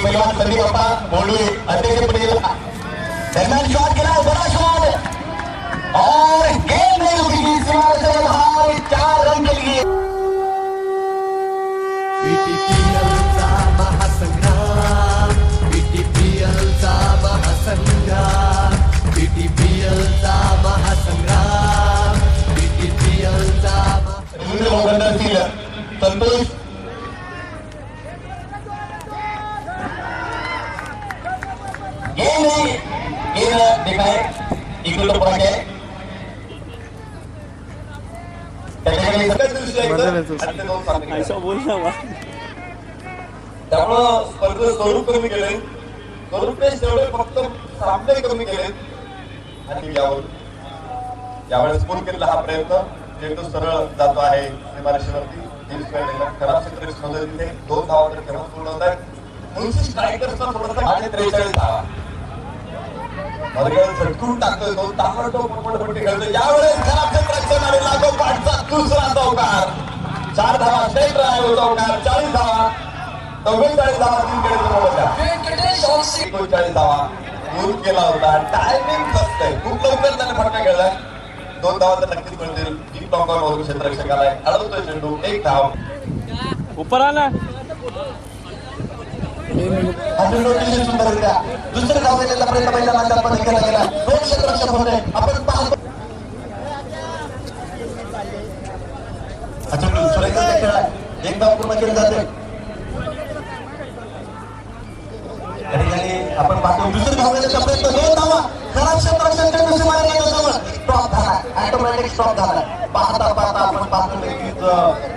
पहिलवान संदीप बाप्पा बोलवे अध्यक्षपदी दरम्यान शॉट केला बड़ा शॉट और गेंद नहीं रुकी सीमा से बाहर 4 रन के लिए बीटीपीएल चा महासंग्राम बीटीपीएल चा महासंग्राम बीटीपीएल चा महासंग्राम बीटीपीएल चा संतोष दिखाए इकडे पॉइंट आहे त्यामुळं स्पर्धेचं स्वरूप कमी केले स्वरूपेश तेवढे फक्त सामने कमी केले आणि यावेळेस पूर्ण केलेला हा प्रयत्न चेंडू सरळ जातो आहे सीमारेषेवरती खराब क्षेत्र तिथे 2 धावा तर तेव्हा पूर्ण होत आहेत मुन्सी स्ट्रायकर्सचा थोडासा 43 धावा झटकून टाकतोय तो ताबडतोब पटपटी खेळतोय यावेळेस खराब क्षेत्रात आणि लागोपाठचा दुसरा चौकार 4 धावा स्ट्रेट ड्राइव्ह चौकार 40 धावा 44 धावा तीन 39 धावा पूर्ण केला होता टायमिंग फक्त आहे खूप लवकर त्याने फटका खेळलाय 2 धावा तर नक्कीच मिळतील डीप लॉंगर वरून क्षेत्ररक्षकाला अडवतोय चेंडू 1 धाव ऊपर आना दुसरं धाव गेलेला प्रयत्न पहिल्या माध्यमामध्ये केला गेला 2 क्षेत्ररक्षक होते आपण पाहतो एकदा पूर्ण केले जाते आपण पाहतो दुसरं धाव गेलेला प्रयत्न 2 धावा खराब क्षेत्ररक्षक चेंडू मारला स्टॉप झाला ऑटोमॅटिक स्टॉप झाला पाहता आपण पाहतो